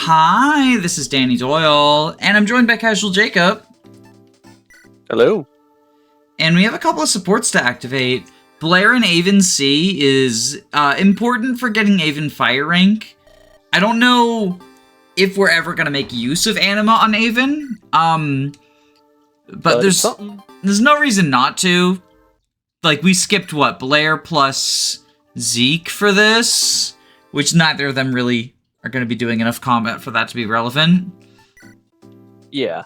Hi, this is Danny Doyle, and I'm joined by Casual Jacob. Hello. And we have a couple of supports to activate. Blair and Avon C is important for getting Avon Fire Rank. I don't know if we're ever going to make use of Anima on Avon, but there's no reason not to. Like, we skipped, what, Blair plus Zeke for this? Which neither of them really are going to be doing enough combat for that to be relevant. Yeah.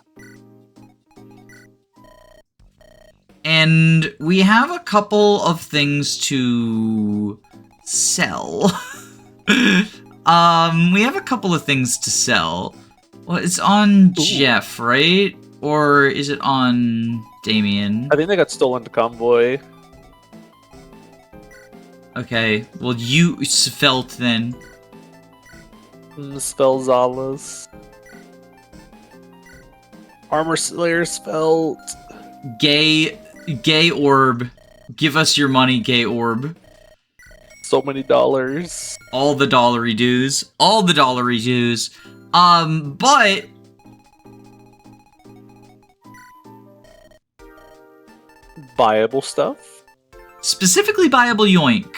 And we have a couple of things to sell. We have a couple of things to sell. Well, it's on Jeff, right? Or is it on Damien? I think they got stolen to Convoy. Okay, well, you felt then. Spell Zalas. Armor Slayer spelled. Gay Orb. Give us your money, Gay Orb. So many dollars. All the dollary dues. All the dollary dues. But Buyable stuff? Specifically buyable Yoink.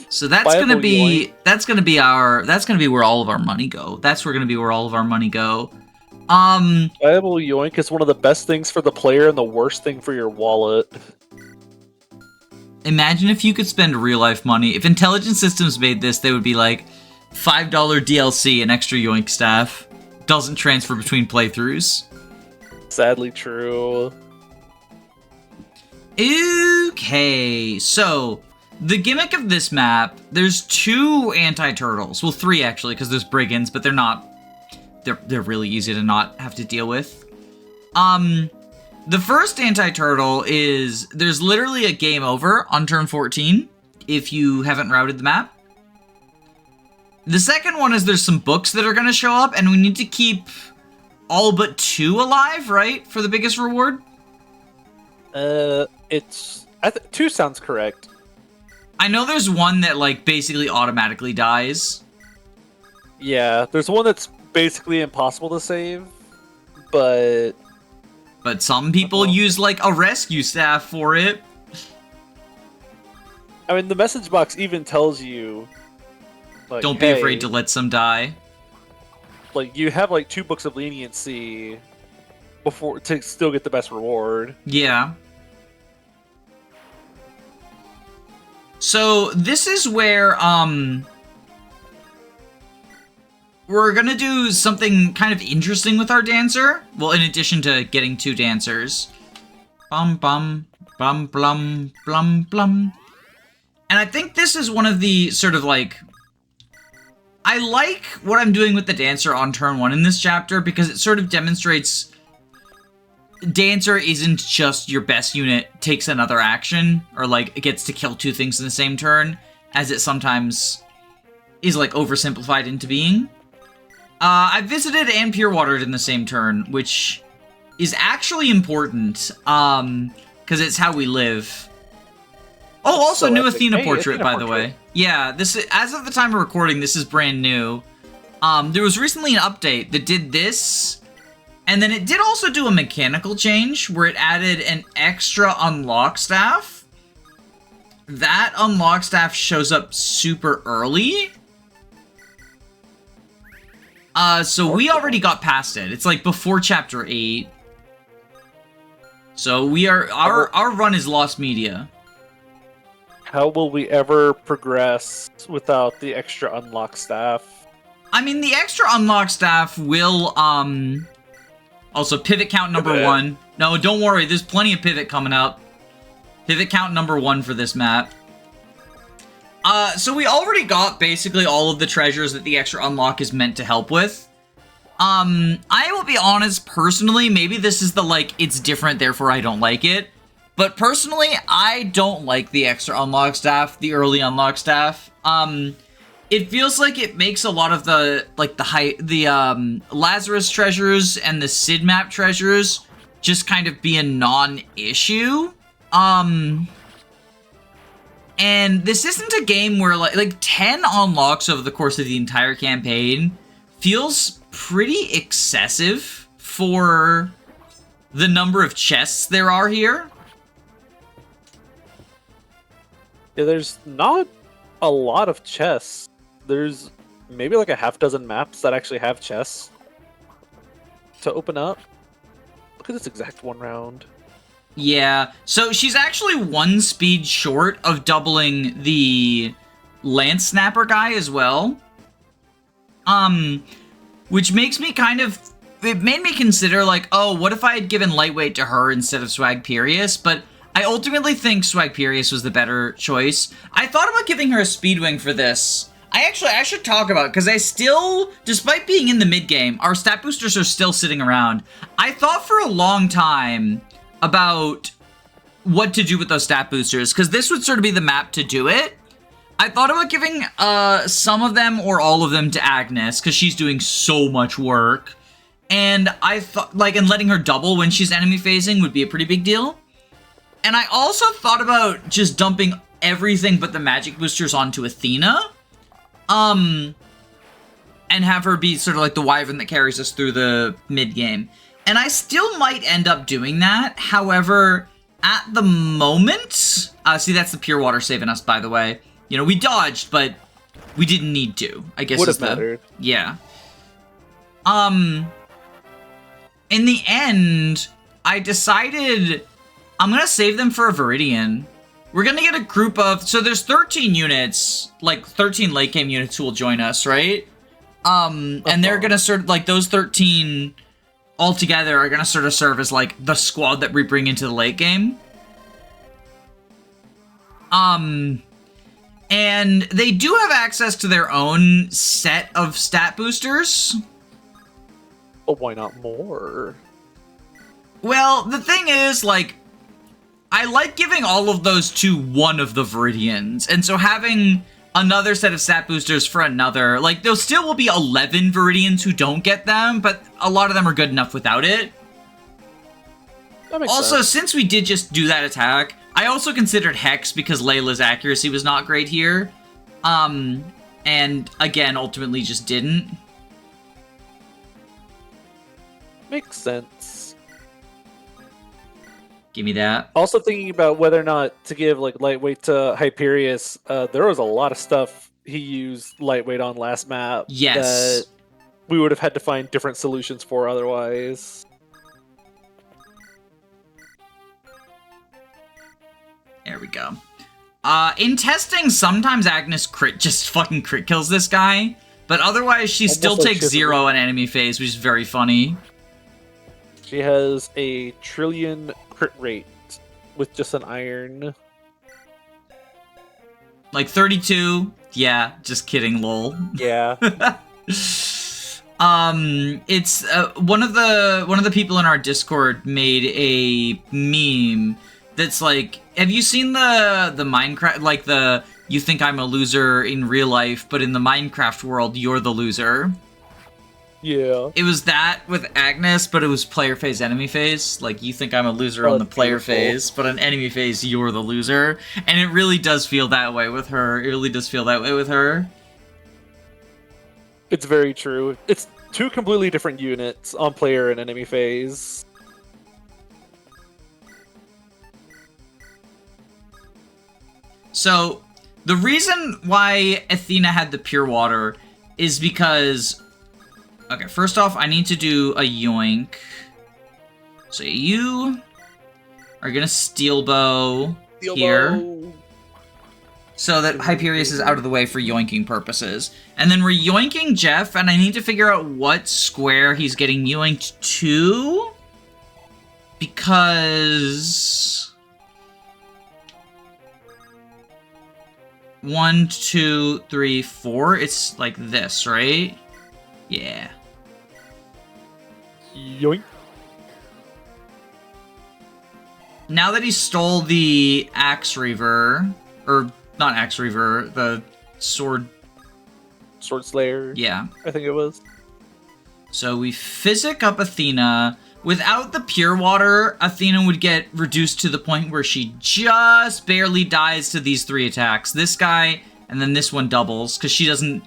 So that's Buyable gonna be Yoink. that's gonna be where all of our money go. That's gonna be where all of our money go. Buyable Yoink is one of the best things for the player and the worst thing for your wallet. Imagine if you could spend real life money. If Intelligent Systems made this, they would be like $5 DLC and extra Yoink staff. Doesn't transfer between playthroughs. Sadly true. Okay, so the gimmick of this map, there's 2 anti-turtles. Well, 3 actually, because there's brigands, but they're really easy to not have to deal with. The first anti-turtle is there's literally a game over on turn 14 if you haven't routed the map. The second one is there's some books that are going to show up, and we need to keep all but 2 alive, right, for the biggest reward? 2 sounds correct. I know there's one that, like, basically automatically dies. Yeah, there's one that's basically impossible to save, but some people use, like, a rescue staff for it. I mean, the message box even tells you, like, don't be afraid to let some die. Like, you have, like, 2 books of leniency before to still get the best reward. Yeah. So, this is where, we're gonna do something kind of interesting with our dancer. Well, in addition to getting 2 dancers. Bum bum, blum blum, blum blum. And I think this is one of the sort of like... I like what I'm doing with the dancer on turn 1 in this chapter because it sort of demonstrates dancer isn't just your best unit takes another action or like gets to kill 2 things in the same turn, as it sometimes is like oversimplified into being. I visited and pure watered in the same turn, which is actually important, because it's how we live. Oh, also new Athena portrait, by the way. Yeah, this is, as of the time of recording, this is brand new. There was recently an update that did this, and then it did also do a mechanical change, where it added an extra unlock staff. That unlock staff shows up super early. So we already got past it. It's like before chapter 8. So we are our run is lost media. How will we ever progress without the extra unlock staff? I mean, the extra unlock staff will also pivot count number 1. No, don't worry. There's plenty of pivot coming up. Pivot count number 1 for this map. So we already got basically all of the treasures that the extra unlock is meant to help with. I will be honest, personally, maybe this is the, like, it's different, therefore I don't like it. But personally, I don't like the extra unlock staff, the early unlock staff. It feels like it makes a lot of the, like, the Lazarus treasures and the Sid map treasures just kind of be a non-issue. And this isn't a game where, like 10 unlocks over the course of the entire campaign feels pretty excessive for the number of chests there are here. Yeah, there's not a lot of chests. There's maybe like a half dozen maps that actually have chests to open up. Look at this exact one round. Yeah, so she's actually 1 speed short of doubling the Lance Snapper guy as well. Which makes me it made me consider, like, oh, what if I had given Lightweight to her instead of Swagperius? But I ultimately think Swagperius was the better choice. I thought about giving her a Speedwing for this. I should talk about it, because I still, despite being in the mid-game, our stat boosters are still sitting around. I thought for a long time about what to do with those stat boosters, because this would sort of be the map to do it. I thought about giving some of them or all of them to Agnes, because she's doing so much work. And I thought, like, and letting her double when she's enemy phasing would be a pretty big deal. And I also thought about just dumping everything but the magic boosters onto Athena. And have her be sort of like the wyvern that carries us through the mid-game. And I still might end up doing that. However, at the moment... see, that's the pure water saving us, by the way. You know, we dodged, but we didn't need to, I guess. Would have mattered. Yeah. In the end, I decided I'm gonna save them for a Viridian. We're gonna get a group of... So there's 13 units, like 13 late game units who will join us, right? And they're gonna sort of, like, those 13 altogether are gonna sort of serve as, like, the squad that we bring into the late game. And they do have access to their own set of stat boosters. But why not more? Well, the thing is, like, I like giving all of those to one of the Viridians, and so having another set of stat boosters for another, like, there still will be 11 Viridians who don't get them, but a lot of them are good enough without it. That makes Also, sense. since we did just do that attack, I also considered Hex because Layla's accuracy was not great here. And again, ultimately just didn't. Makes sense. Give me that. Also thinking about whether or not to give like Lightweight to Hyperius, there was a lot of stuff he used Lightweight on last map Yes. that we would have had to find different solutions for otherwise. There we go. In testing, sometimes Agnes just fucking crit kills this guy, but otherwise she Almost still like takes 0 on enemy phase, which is very funny. She has a trillion crit rate with just an iron. Like 32. Yeah, just kidding, lol. Yeah. It's one of the people in our Discord made a meme that's like, have you seen the Minecraft, like the you think I'm a loser in real life, but in the Minecraft world you're the loser? Yeah. It was that with Agnes, but it was player phase, enemy phase. Like, you think I'm a loser on the player phase, but on enemy phase, you're the loser. And it really does feel that way with her. It really does feel that way with her. It's very true. It's two completely different units on player and enemy phase. So, the reason why Athena had the pure water is because... Okay, first off, I need to do a yoink. So you are gonna steel bow here, so that Hyperius is out of the way for yoinking purposes. And then we're yoinking Jeff, and I need to figure out what square he's getting yoinked to, because 1, 2, 3, 4. It's like this, right? Yeah. Yoink. Now that he stole the Axe Reaver, or not Axe Reaver, the Sword... Sword Slayer. Yeah. I think it was. So we physic up Athena. Without the Pure Water, Athena would get reduced to the point where she just barely dies to these 3 attacks. This guy, and then this one doubles, because she doesn't...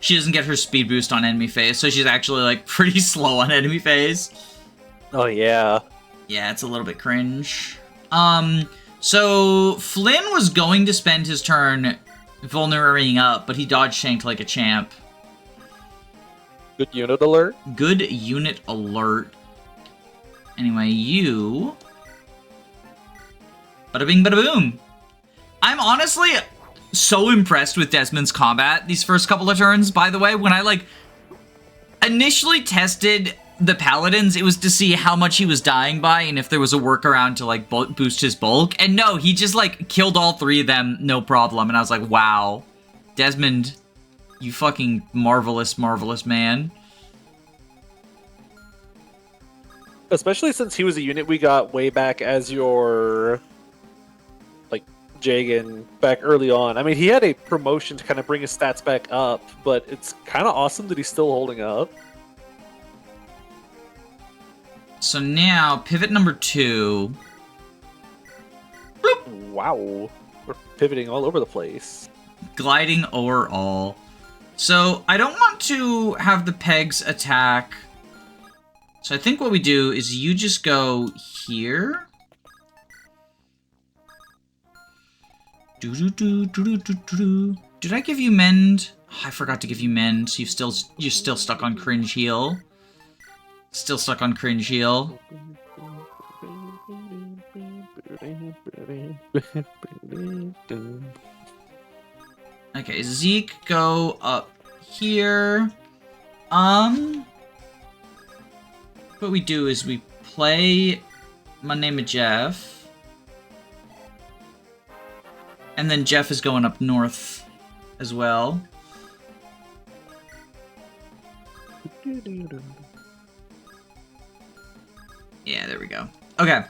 she doesn't get her speed boost on enemy phase, so she's actually, like, pretty slow on enemy phase. Oh, yeah. Yeah, it's a little bit cringe. So Flynn was going to spend his turn vulnerating up, but he dodge shanked like a champ. Good unit alert. Good unit alert. Anyway, you... Bada bing, bada boom. I'm honestly so impressed with Desmond's combat these first couple of turns, by the way. When I, like, initially tested the Paladins, it was to see how much he was dying by and if there was a workaround to, like, boost his bulk. And no, he just, like, killed all three of them, no problem. And I was like, wow. Desmond, you fucking marvelous, marvelous man. Especially since he was a unit we got way back as your, like, Jagan back early on. I mean, he had a promotion to kind of bring his stats back up, but it's kind of awesome that he's still holding up. So now, pivot number 2. Bloop. Wow. We're pivoting all over the place. Gliding over all. So, I don't want to have the pegs attack. So I think what we do is you just go here. Did I give you mend? Oh, I forgot to give you mend. So you're still stuck on cringe heal. Still stuck on cringe heal. Okay, Zeke, go up here. What we do is we play My Name is Jeff. And then Jeff is going up north as well. Yeah, there we go. Okay.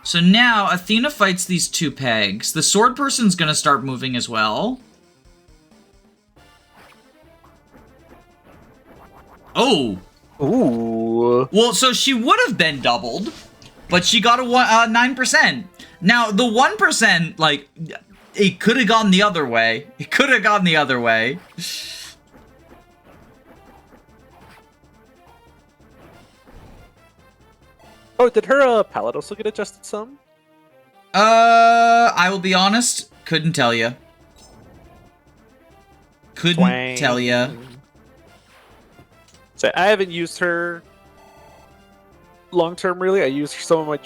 So now Athena fights these 2 pegs. The sword person's gonna start moving as well. Oh! Ooh. Well, so she would have been doubled, but she got a 9%. Now, the 1%, like, it could have gone the other way. It could have gone the other way. Oh, did her palette also get adjusted some? I will be honest, couldn't tell you. Couldn't tell you. So I haven't used her long term really. I use some of my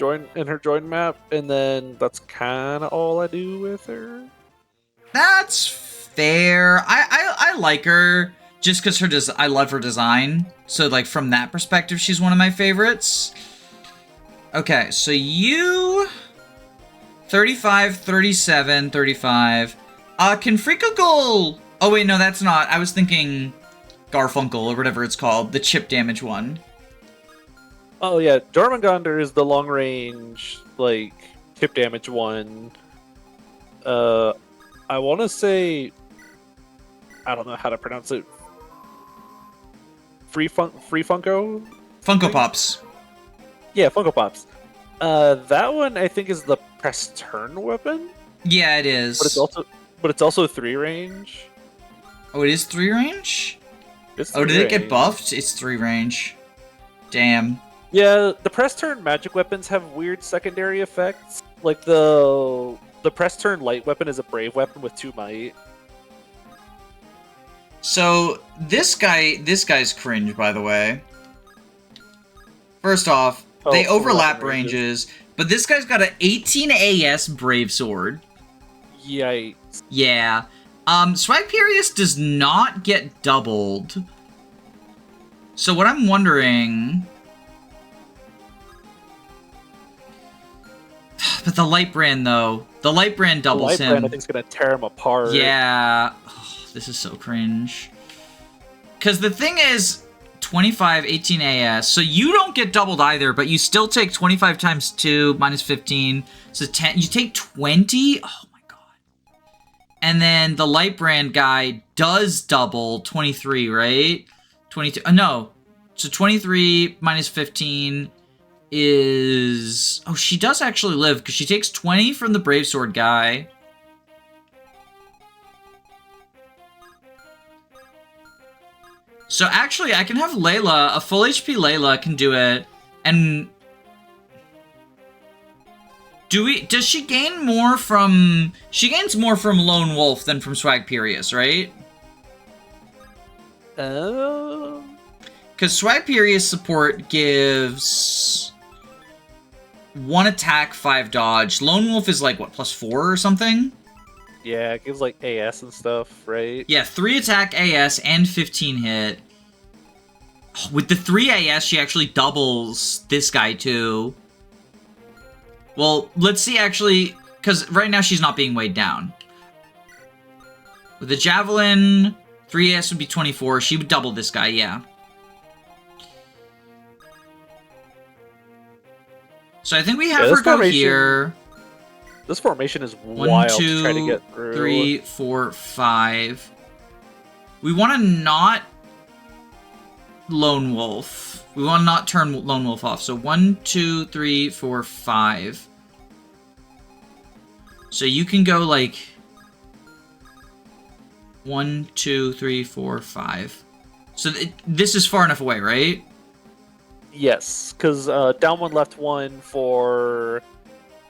her join map, and then that's kind of all I do with her. That's fair. I like her just because I love her design. So like from that perspective, she's one of my favorites. Okay, so you 35, 37, 35. Can Freakagle? Oh wait, no, that's not. I was thinking Garfunkel or whatever it's called, the chip damage one. Oh yeah, Jormungandr is the long range, like, chip damage one. I want to say, I don't know how to pronounce it. Free Funko? Funko Pops. Yeah, Funko Pops. That one I think is the press turn weapon. Yeah, it is. But it's also 3 range. Oh, it is 3 range? It's Oh, 3 did it get range. buffed? It's 3 range. Damn. Yeah, the press turn magic weapons have weird secondary effects. Like the press turn light weapon is a brave weapon with 2 might. So this guy's cringe, by the way. First off, they overlap ranges, but this guy's got an 18 AS brave sword. Yikes. Yeah. Swagperius does not get doubled. So what I'm wondering... But the Light Brand, though. The Light Brand doubles him. Light Brand, I think, is going to tear him apart. Yeah. Oh, this is so cringe. Because the thing is... 25, 18 AS. So you don't get doubled either, but you still take 25 times 2 minus 15. So 10. You take 20? Oh my god. And then the Light Brand guy does double 23, right? 22. No. So 23 minus 15 is... Oh, she does actually live because she takes 20 from the Brave Sword guy. So actually, I can have Layla, a full HP Layla can do it, and does she gain more from, she gains more from Lone Wolf than from Swagperius, right? Because Swagperius support gives 1 attack, 5 dodge. Lone Wolf is like, what, +4 or something? Yeah, it gives like AS and stuff, right? Yeah, 3 attack AS and 15 hit. With the 3 AS, she actually doubles this guy too. Well, let's see actually, because right now she's not being weighed down. With the Javelin, 3 AS would be 24. She would double this guy, yeah. So I think we have her go here. This formation is wild to try to get through. 3, 4, 5. We want to not Lone Wolf. We want to not turn Lone Wolf off. So 1, 2, 3, 4, 5. So you can go like 1, 2, 3, 4, 5. So this is far enough away, right? Yes, because down 1, left 1 for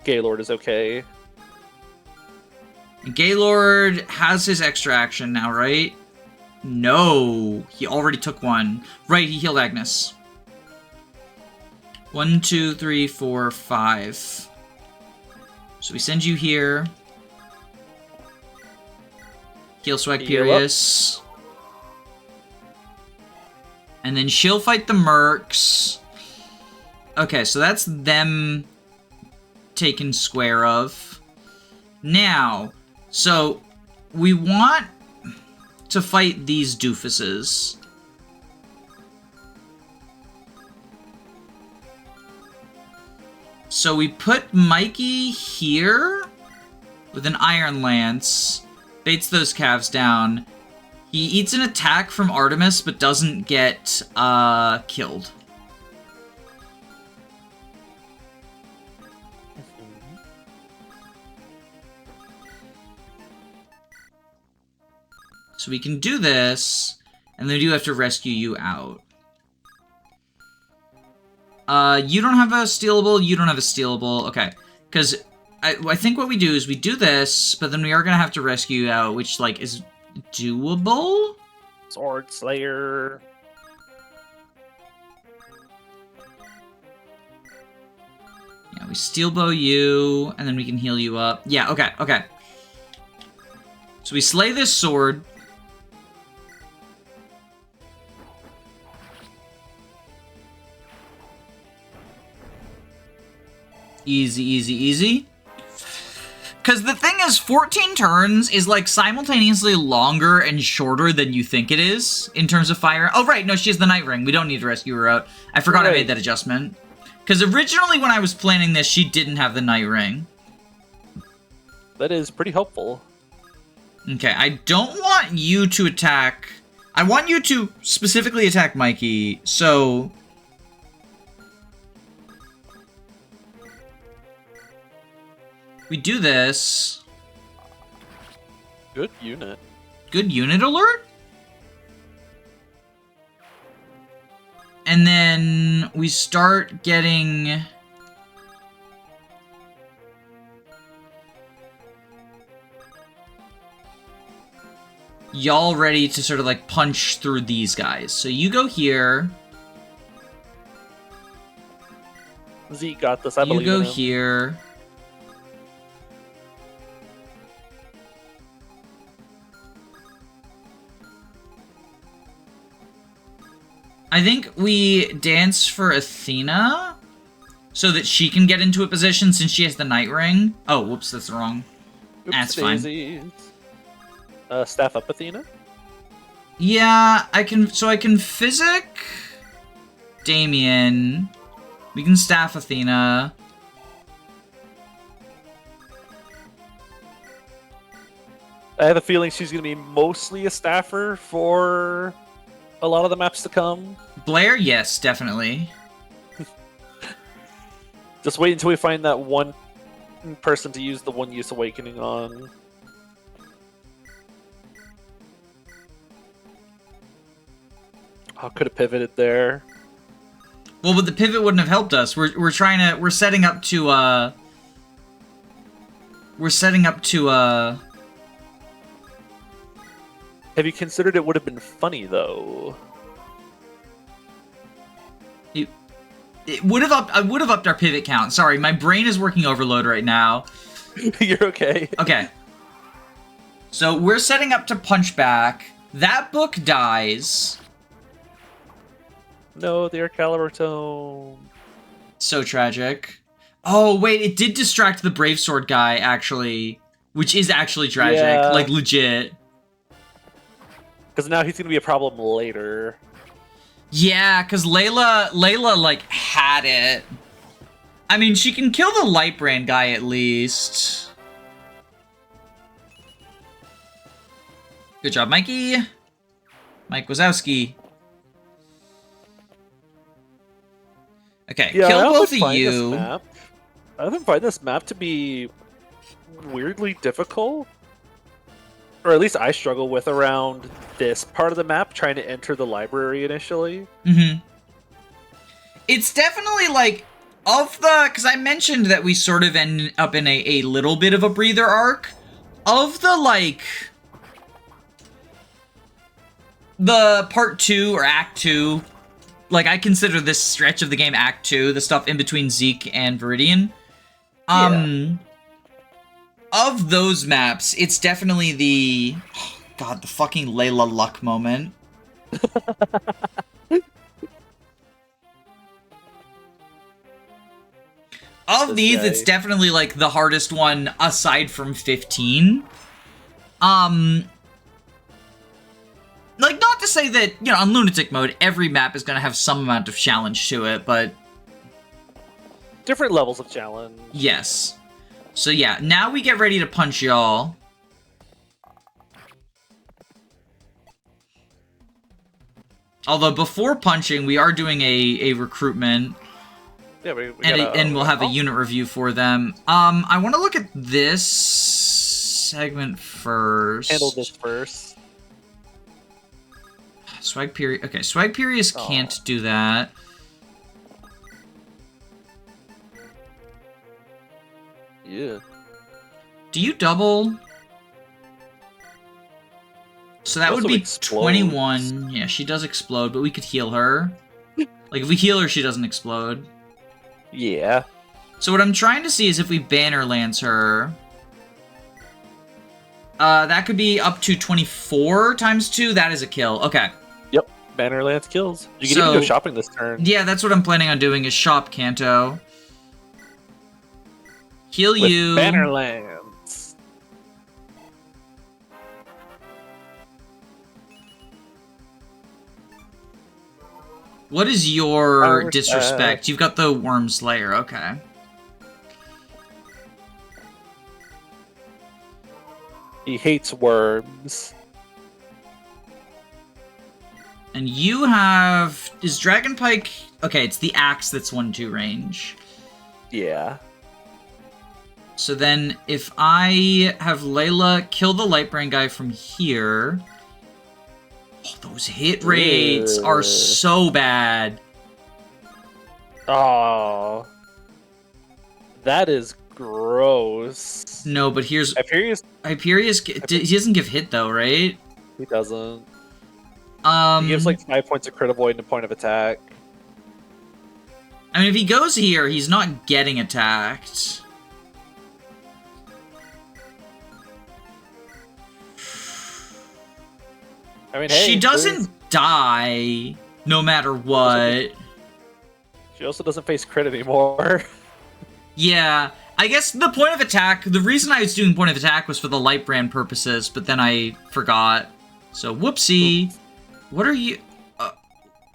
Gaylord is okay. And Gaylord has his extra action now, right? No, he already took 1. Right, he healed Agnes. 1, 2, 3, 4, 5. So we send you here. Heal Swagperius. And then she'll fight the Mercs. Okay, so that's them taken square of. Now, so we want to fight these doofuses. So we put Mikey here with an Iron Lance, baits those calves down. He eats an attack from Artemis, but doesn't get killed. So we can do this, and then we do have to rescue you out. You don't have a stealable, you don't have a stealable. Okay, because I think what we do is we do this, but then we are going to have to rescue you out, which, like, is doable? Sword Slayer. Yeah, we steel bow you, and then we can heal you up. Yeah, okay, okay. So we slay this sword. Easy, easy, easy. Because the thing is, 14 turns is, like, simultaneously longer and shorter than you think it is in terms of fire. Oh, right, no, she has the Night Ring. We don't need to rescue her out. I forgot I made that adjustment. Because originally when I was planning this, she didn't have the Night Ring. That is pretty helpful. Okay, I don't want you to attack... I want you to specifically attack Mikey, so... we do this. Good unit. Good unit alert? And then we start getting... y'all ready to sort of like punch through these guys. So you go here. Z got this, I believe. You go here. I think we dance for Athena so that she can get into a position since she has the Night Ring. Oh, whoops, that's wrong. That's fine. Staff up Athena? Yeah, I can. So I can physic Damien. We can staff Athena. I have a feeling she's going to be mostly a staffer for a lot of the maps to come. Blair, yes, definitely. Just wait until we find that one person to use the One Use Awakening on. Oh, could have pivoted there. Well, but the pivot wouldn't have helped us. We're setting up to Have you considered it would have been funny though? It would have I would have upped our pivot count. Sorry, my brain is working overload right now. You're okay. Okay. So we're setting up to punch back. That book dies. No, the Excalibur Tome. So tragic. Oh, wait, it did distract the Brave Sword guy, actually. Which is actually tragic. Yeah. Like, legit. Because now he's going to be a problem later. Yeah, because Layla, like, had it. I mean, she can kill the Lightbrand guy, at least. Good job, Mikey. Mike Wazowski. Okay, Yeah, kill I both often of find this you. map- I often find this map to be weirdly difficult. Or at least I struggle with around this part of the map, trying to enter the library initially. Mm-hmm. It's definitely, like, because I mentioned that we sort of end up in a little bit of a breather arc. Of the, like, the part 2 or act 2, like, I consider this stretch of the game act 2, the stuff in between Zeke and Viridian. Of those maps, it's definitely the... Oh, God, the fucking Layla luck moment. Of these, it's definitely, like, the hardest one, aside from 15. Like, not to say that, you know, on Lunatic mode, every map is gonna have some amount of challenge to it, but... Different levels of challenge. Yes. So yeah, now we get ready to punch y'all. Although before punching, we are doing a recruitment. Yeah, and we'll have a unit review for them. I want to look at this segment first. Handle this first. Swag Period. Okay, Swag Period can't do that. Yeah. Do you double? So that would be explodes. 21. Yeah, she does explode, but we could heal her. Like, if we heal her, she doesn't explode. Yeah. So what I'm trying to see is if we banner lance her. That could be up to 24 times 2. That is a kill. Okay. Yep. Banner lance kills. You can even go shopping this turn. Yeah, that's what I'm planning on doing is shop Kanto. Heal With you. banner lance. What is your Power disrespect? stack. You've got the Worm Slayer, okay. He hates worms. And you have... Is Dragon Pike... Okay, it's the axe that's 1-2 range. Yeah. So then, if I have Layla kill the Lightbrain guy from here... Oh, those hit rates are so bad. Oh. That is gross. No, but here's... Hyperius, he doesn't give hit, though, right? he doesn't. He gives like 5 points of crit avoid and a point of attack. I mean, if he goes here, he's not getting attacked. I mean, hey, She doesn't die, no matter what. She also doesn't face crit anymore. Yeah, I guess the point of attack, the reason I was doing point of attack was for the Lightbrand purposes, but then I forgot. So, whoopsie. Oops. What are you...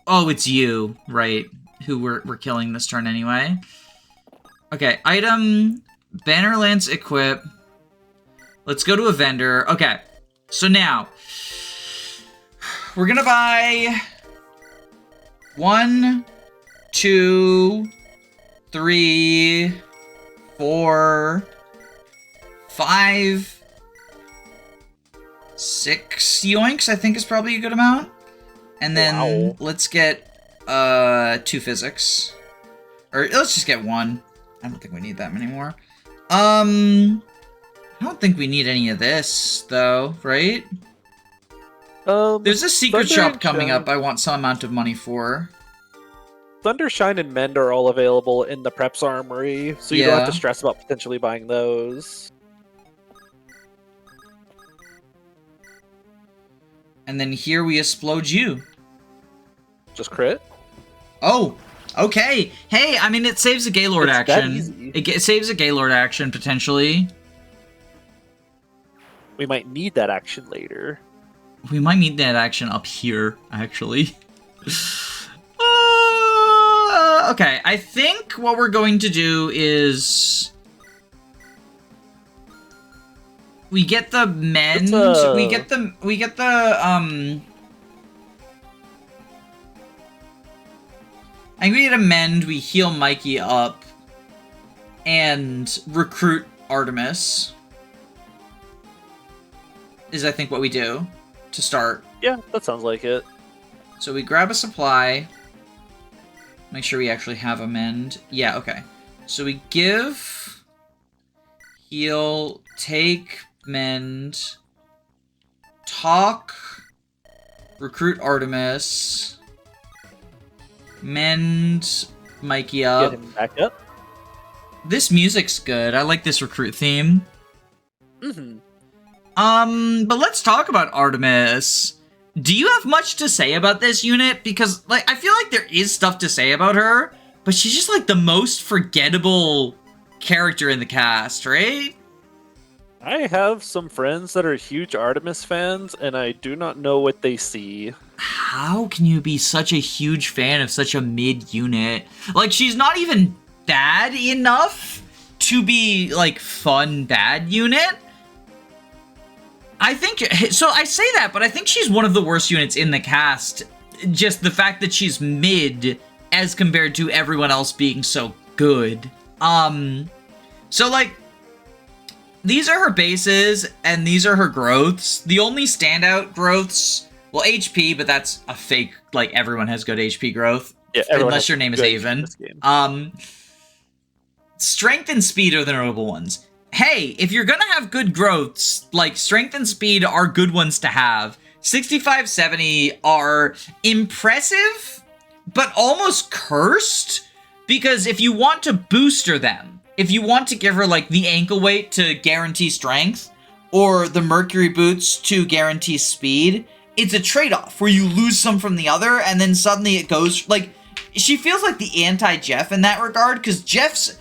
oh, it's you, right, who we're killing this turn anyway. Okay, item, Banner Lance equip. Let's go to a vendor. Okay, so now... We're gonna buy 1, 2, 3, 4, 5, 6 yoinks, I think is probably a good amount. And then Wow. let's get 2 physics. Or let's just get 1. I don't think we need that many more. I don't think we need any of this, though, right? There's a secret Thunder shop and coming Shine. up I want some amount of money for. Thundershine and Mend are all available in the Preps Armory, so you don't have Yeah. to stress about potentially buying those. And then here we explode you. Just crit. Oh, okay. Hey, I mean, it saves a Gaylord It's that action. easy. It saves a Gaylord action, potentially. We might need that action later. We might need that action up here, actually. Okay, I think what we're going to do is... We get the mend. We get the I think we get a mend, we heal Mikey up, and recruit Artemis. Is I think what we do to start. Yeah, that sounds like it. So we grab a supply. Make sure we actually have a mend. Yeah, okay. So we give, heal, take, mend, talk, recruit Artemis, mend Mikey Get up. him back up. This music's good. I like this recruit theme. Mm-hmm. But let's talk about Artemis. Do you have much to say about this unit? Because, like, I feel like there is stuff to say about her, but she's just, like, the most forgettable character in the cast, right? I have some friends that are huge Artemis fans, and I do not know what they see. How can you be such a huge fan of such a mid unit? Like, she's not even bad enough to be, like, fun bad unit. I think, so I say that, but I think she's one of the worst units in the cast. Just the fact that she's mid as compared to everyone else being so good. So like, these are her bases and these are her growths. The only standout growths, well, HP, but that's a fake, like everyone has good HP growth. Yeah, everyone unless has your name is good Avon. in this game. Strength and speed are the notable ones. Hey, if you're gonna have good growths, like strength and speed are good ones to have. 65, 70 are impressive, but almost cursed, because if you want to booster them, if you want to give her like the ankle weight to guarantee strength, or the mercury boots to guarantee speed, it's a trade-off where you lose some from the other, and then suddenly it goes, like, she feels like the anti-Jeff in that regard, because Jeff's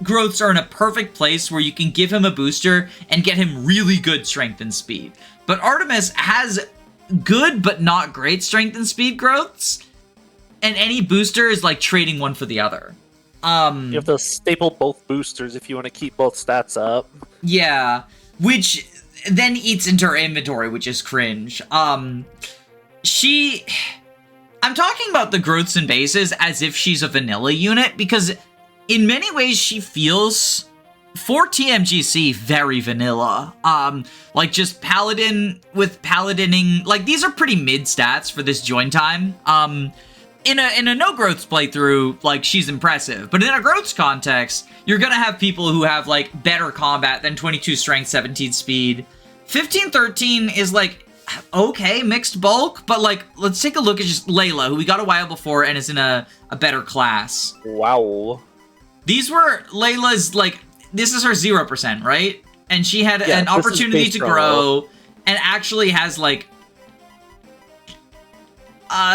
growths are in a perfect place where you can give him a booster and get him really good strength and speed. But Artemis has good but not great strength and speed growths, and any booster is like trading one for the other. You have to staple both boosters if you want to keep both stats up. Yeah, which then eats into her inventory, which is cringe. I'm talking about the growths and bases as if she's a vanilla unit, because in many ways she feels, for TMGC, very vanilla. Like just Paladin with Paladining, like these are pretty mid stats for this join time. In a no growths playthrough, like she's impressive, but in a growths context, you're gonna have people who have like better combat than 22 strength, 17 speed. 15, 13 is like, okay, mixed bulk, but like, let's take a look at just Layla, who we got a while before and is in a better class. Wow. These were Layla's, like, this is her 0%, right? And she had Yeah, an this is opportunity based to on grow and actually has, like,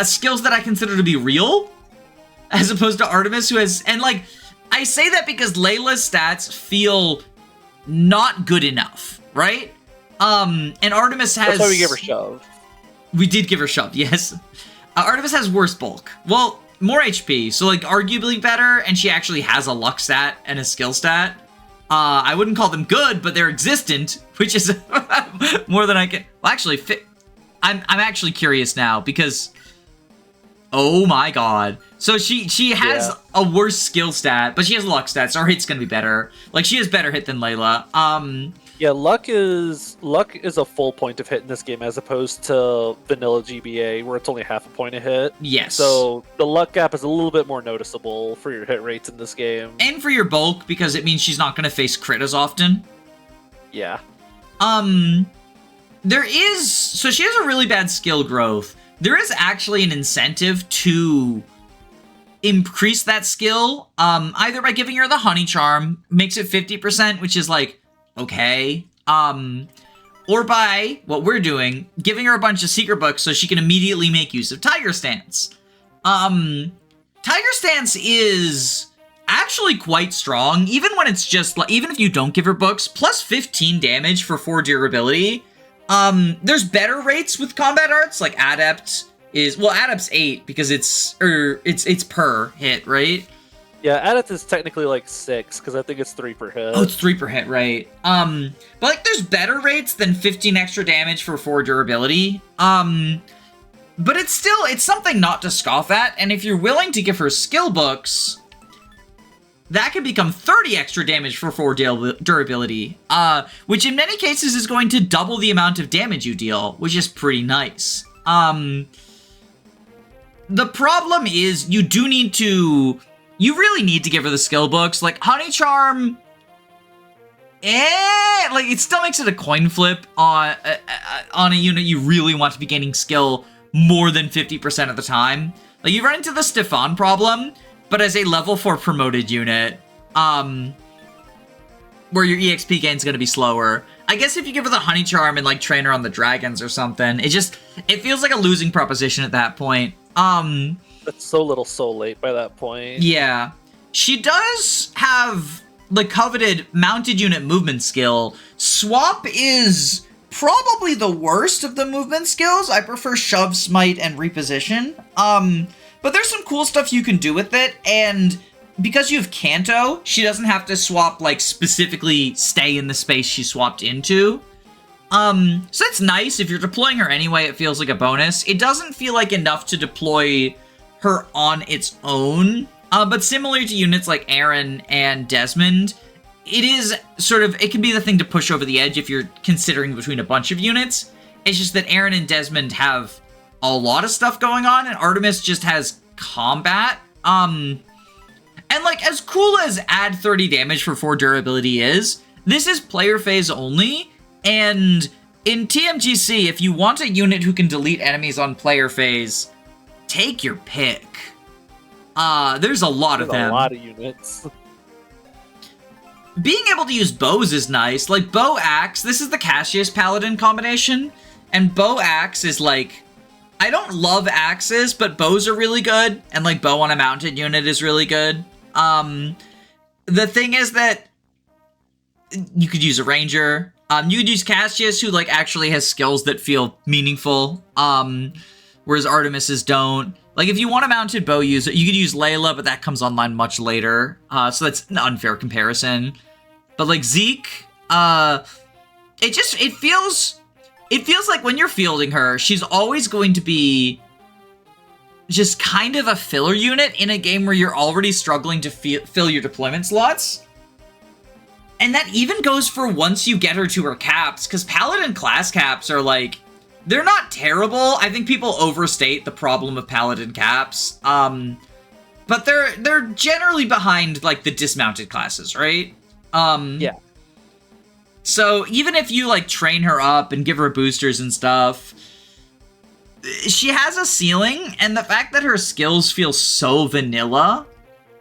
skills that I consider to be real, as opposed to Artemis, who has, and like, I say that because Layla's stats feel not good enough, right? And Artemis has... That's why we give her shove. We did give her shove, yes. Artemis has worse bulk. Well, more HP, so like arguably better, and she actually has a luck stat and a skill stat. I wouldn't call them good, but they're existent, which is more than I can... Well, actually, I'm actually curious now, because... Oh my god. So she has a worse skill stat, but she has a luck stat, so her hit's gonna be better. Like, she has better hit than Layla. Yeah, luck is a full point of hit in this game as opposed to vanilla GBA where it's only half a point of hit. Yes. So the luck gap is a little bit more noticeable for your hit rates in this game. And for your bulk, because it means she's not going to face crit as often. Yeah. So she has a really bad skill growth. There is actually an incentive to increase that skill, either by giving her the honey charm, makes it 50%, which is like, okay, or by what we're doing, giving her a bunch of secret books so she can immediately make use of Tiger Stance. Tiger Stance is actually quite strong, even when it's just like, even if you don't give her books, plus 15 damage for 4 durability. There's better rates with combat arts, like Adept Adept's 8 because it's per hit, right? Yeah, Adept is technically like 6 because I think it's 3 per hit. Oh, it's 3 per hit, right? But like there's better rates than 15 extra damage for 4 durability. But it's something not to scoff at, and if you're willing to give her skill books, that can become 30 extra damage for 4 durability, which in many cases is going to double the amount of damage you deal, which is pretty nice. The problem is you really need to give her the skill books. Like, Honey Charm, like, it still makes it a coin flip on a unit you really want to be gaining skill more than 50% of the time. Like, you run into the Stefan problem, but as a level 4 promoted unit, where your EXP gain's gonna be slower. I guess if you give her the Honey Charm and, like, train her on the dragons or something, it feels like a losing proposition at that point. That's so little so late by that point. Yeah. She does have the coveted mounted unit movement skill. Swap is probably the worst of the movement skills. I prefer Shove, Smite, and Reposition. But there's some cool stuff you can do with it, and because you have Kanto, she doesn't have to swap, like, specifically stay in the space she swapped into. So that's nice. If you're deploying her anyway, it feels like a bonus. It doesn't feel like enough to deploy her on its own, but similar to units like Aaron and Desmond, it can be the thing to push over the edge if you're considering between a bunch of units. It's just that Aaron and Desmond have a lot of stuff going on, and Artemis just has combat. And, like, as cool as add 30 damage for 4 durability is, this is player phase only, and in TMGC, if you want a unit who can delete enemies on player phase, take your pick. There's a lot of them. A lot of units. Being able to use bows is nice. Like, bow axe, this is the Cassius Paladin combination, and bow axe is like, I don't love axes, but bows are really good, and like bow on a mounted unit is really good. The thing is that you could use a ranger. You could use Cassius, who like actually has skills that feel meaningful, whereas Artemis's don't. Like, if you want a mounted bow user, you could use Layla, but that comes online much later, so that's an unfair comparison. But like Zeke, it feels like when you're fielding her, she's always going to be just kind of a filler unit in a game where you're already struggling to fill your deployment slots. And that even goes for once you get her to her caps, because Paladin class caps are like, they're not terrible. I think people overstate the problem of Paladin caps. But they're generally behind like the dismounted classes, right? Yeah. So even if you like train her up and give her boosters and stuff, she has a ceiling, and the fact that her skills feel so vanilla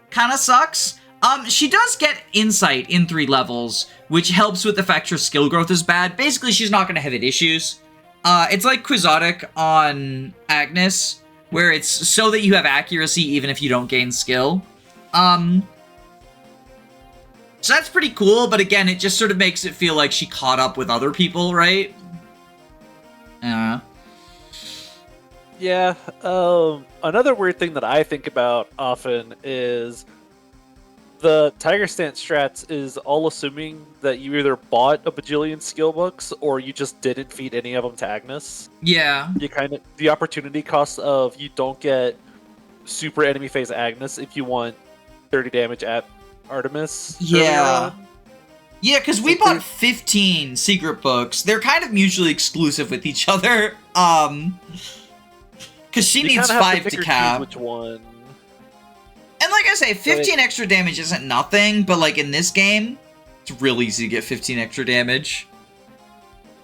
kind of sucks. She does get insight in 3 levels, which helps with the fact her skill growth is bad. Basically, she's not going to have hit issues. It's like Quixotic on Agnes, where it's so that you have accuracy even if you don't gain skill. So that's pretty cool, but again, it just sort of makes it feel like she caught up with other people, right? Yeah. Another weird thing that I think about often is the Tiger Stance strats is all assuming that you either bought a bajillion skill books or you just didn't feed any of them to Agnes. Yeah. You the opportunity cost of you don't get super enemy phase Agnes if you want 30 damage at Artemis. Yeah. Yeah, because we bought 15 secret books. They're kind of mutually exclusive with each other. Because she needs 5 to cap. Which one? And like I say, 15 extra damage isn't nothing, but like in this game, it's real easy to get 15 extra damage.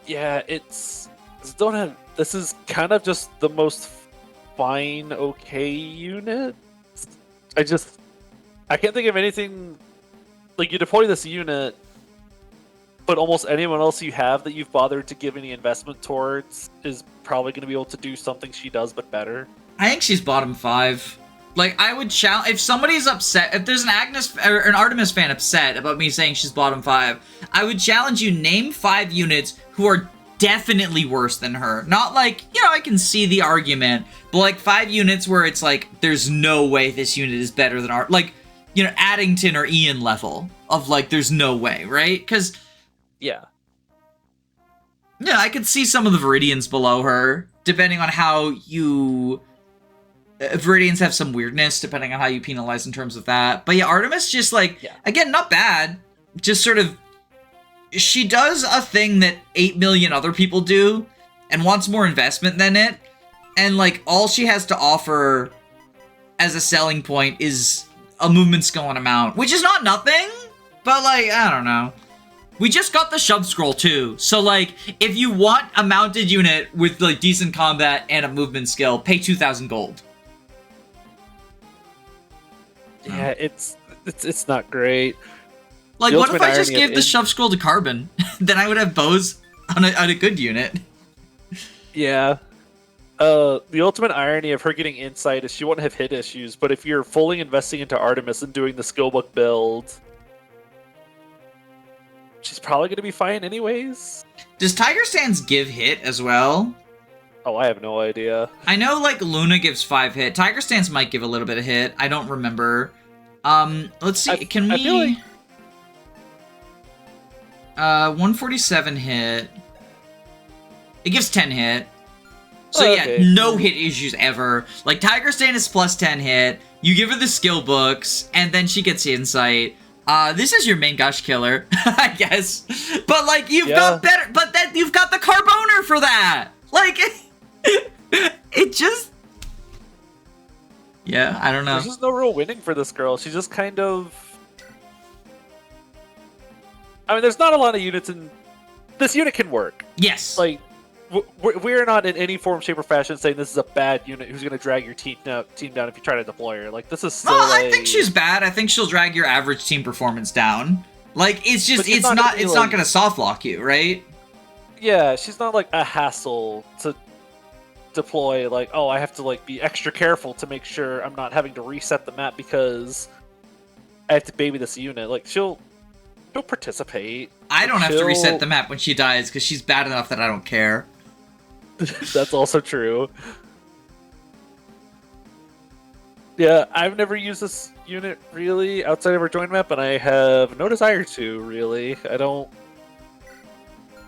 Yeah, it's don't have. This is kind of just the most fine, okay unit. I can't think of anything. Like, you deploy this unit, but almost anyone else you have that you've bothered to give any investment towards is probably going to be able to do something she does, but better. I think she's bottom 5. Like, I would challenge, if somebody's upset, if there's an Agnes or an Artemis fan upset about me saying she's bottom 5, I would challenge you, name 5 units who are definitely worse than her. Not like, I can see the argument, but like 5 units where it's like, there's no way this unit is better than our, like, Addington or Ian level of like, there's no way, right? Because, yeah, I could see some of the Viridians below her, depending on how you... Viridians have some weirdness, depending on how you penalize in terms of that. But yeah, Artemis just like, again, not bad. Just sort of, she does a thing that 8 million other people do, and wants more investment than it. And like, all she has to offer as a selling point is a movement skill and amount, which is not nothing, but like, I don't know. We just got the shove scroll too, so like, if you want a mounted unit with like decent combat and a movement skill, pay 2,000 gold. Yeah, it's not great. Like, what if I just gave the shove scroll to Carbon? Then I would have bows on a good unit. Yeah. The ultimate irony of her getting insight is she won't have hit issues, but if you're fully investing into Artemis and doing the skill book build, she's probably going to be fine anyways. Does Tiger Stance give hit as well? Oh, I have no idea. I know, like, Luna gives 5 hit. Tiger Stance might give a little bit of hit. I don't remember. Let's see. Can we... I feel like... 147 hit. It gives 10 hit. So okay. Yeah, no hit issues ever. Like, Tiger Stance is plus 10 hit. You give her the skill books, and then she gets insight. This is your main gush killer, I guess. But, like, you've got better... But then you've got the Carboner for that! Like... It just... Yeah, I don't know. There's just no real winning for this girl. She's just kind of... I mean, there's not a lot of units in... This unit can work. Yes. Like, we're not in any form, shape, or fashion saying this is a bad unit who's going to drag your team down if you try to deploy her. Like, this is still I think she's bad. I think she'll drag your average team performance down. Like, it's just... It's not going to soft lock you, right? Yeah, she's not, like, a hassle to... deploy, like, oh, I have to like be extra careful to make sure I'm not having to reset the map because I have to baby this unit. Like, she'll participate. I don't have to reset the map when she dies because she's bad enough that I don't care. That's also true. Yeah, I've never used this unit really outside of our join map, and I have no desire to really. I don't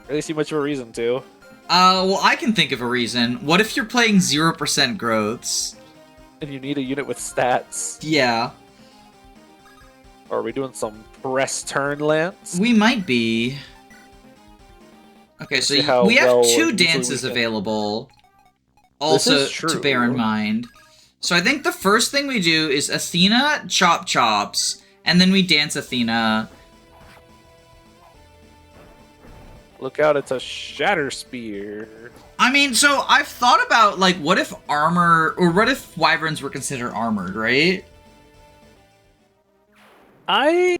really see much of a reason to. Well, I can think of a reason. What if you're playing 0% growths? And you need a unit with stats. Yeah. Or are we doing some press turn lance? We might be. Okay, so we have 2 dances available. Also, to bear in mind. So I think the first thing we do is Athena Chop Chops, and then we dance Athena. Look out, it's a Shatter Spear. I mean, so I've thought about, like, what if what if Wyverns were considered armored, right? I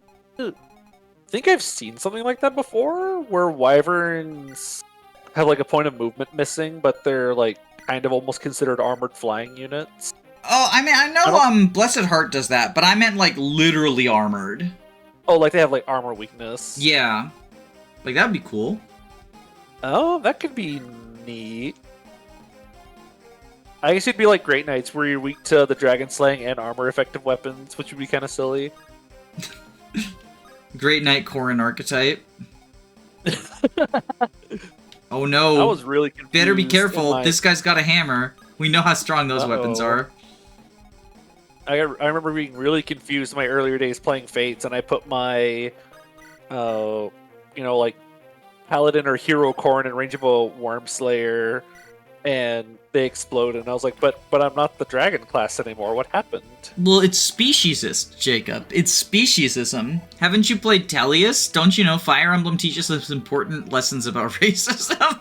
think I've seen something like that before, where Wyverns have, like, a point of movement missing, but they're, like, kind of almost considered armored flying units. Oh, I mean, I know Blessed Heart does that, but I meant, like, literally armored. Oh, like they have, like, armor weakness. Yeah. Like, that'd be cool. Oh, that could be neat. I guess it'd be like Great Knights, where you're weak to the dragon slaying and armor effective weapons, which would be kind of silly. Great Knight Corrin archetype. Oh no. I was really confused. Better be careful. This guy's got a hammer. We know how strong those weapons are. I remember being really confused in my earlier days playing Fates, and I put my like Paladin or Hero Corn in range of a Worm Slayer, and they explode, and I was like, but I'm not the dragon class anymore. What happened? Well, it's speciesist, Jacob. It's speciesism. Haven't you played Tellius? Don't you know Fire Emblem teaches us important lessons about racism?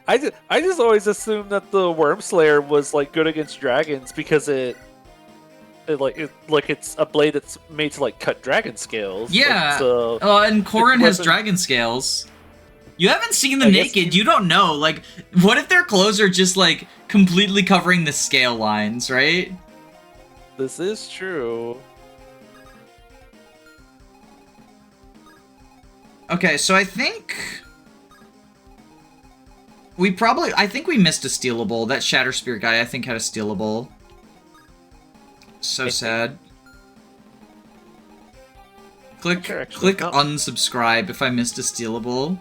I just always assumed that the Worm Slayer was like good against dragons because it's a blade that's made to like cut dragon scales. Yeah. And Corrin has dragon scales. You haven't seen them naked. You don't know. Like, what if their clothes are just like completely covering the scale lines, right? This is true. Okay, so I think we missed a stealable. That Shatterspear guy, I think, had a stealable. So sad. Click unsubscribe if I missed a stealable.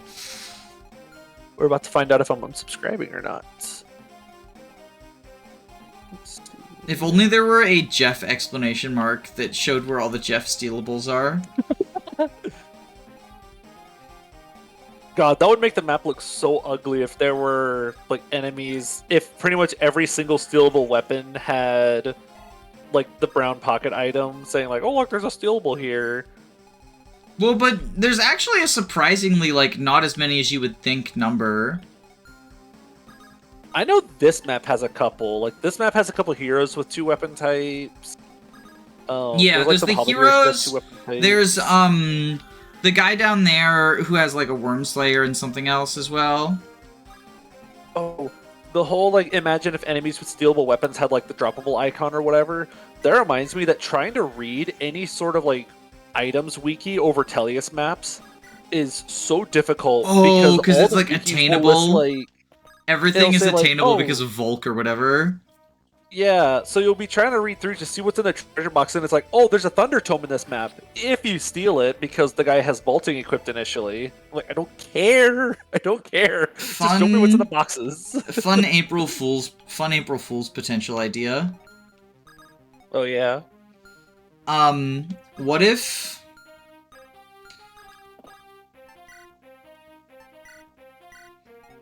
We're about to find out if I'm unsubscribing or not. If only there were a Jeff exclamation mark that showed where all the Jeff stealables are. God, that would make the map look so ugly if there were like enemies. If pretty much every single stealable weapon had like the brown pocket item saying like, "Oh look, there's a stealable here." Well, but there's actually a surprisingly, like, not as many as you would think number. I know this map has a couple. Like, this map has a couple heroes with 2 weapon types. Yeah, there's the heroes. There's, the guy down there who has, like, a Worm Slayer and something else as well. Oh, the whole, like, imagine if enemies with stealable weapons had, like, the droppable icon or whatever. That reminds me that trying to read any sort of, like, items wiki over Tellius maps is so difficult because it's like attainable. Everything is attainable because of Volk or whatever. Yeah, so you'll be trying to read through to see what's in the treasure box, and it's like, oh, there's a Thunder Tome in this map. If you steal it, because the guy has bolting equipped initially. I'm like, I don't care. I don't care. Just show me what's in the boxes. Fun April Fool's potential idea. Oh yeah. What if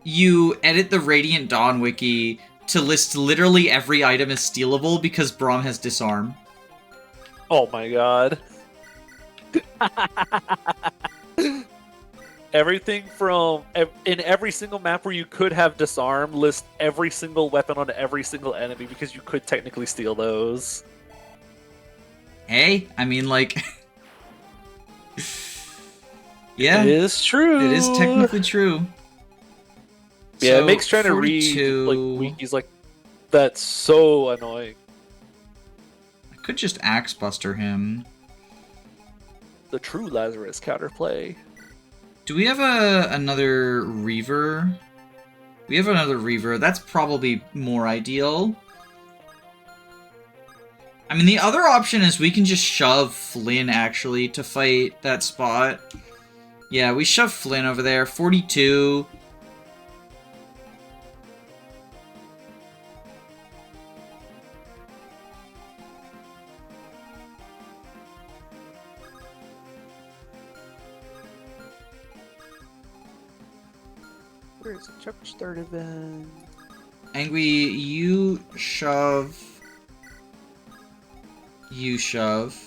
you edit the Radiant Dawn wiki to list literally every item as stealable because Braum has disarm? Oh my god. Everything from in every single map where you could have disarm, list every single weapon on every single enemy because you could technically steal those. Hey, I mean, like, yeah, it is true. It is technically true. Yeah, so, it makes trying to read like wikis like that's so annoying. I could just Axe Buster him. The true Lazarus counterplay. Do we have another Reaver? We have another Reaver. That's probably more ideal. I mean, the other option is we can just shove Flynn, actually, to fight that spot. Yeah, we shove Flynn over there. 42. Where's the chapter started then? Angry, you shove. You shove.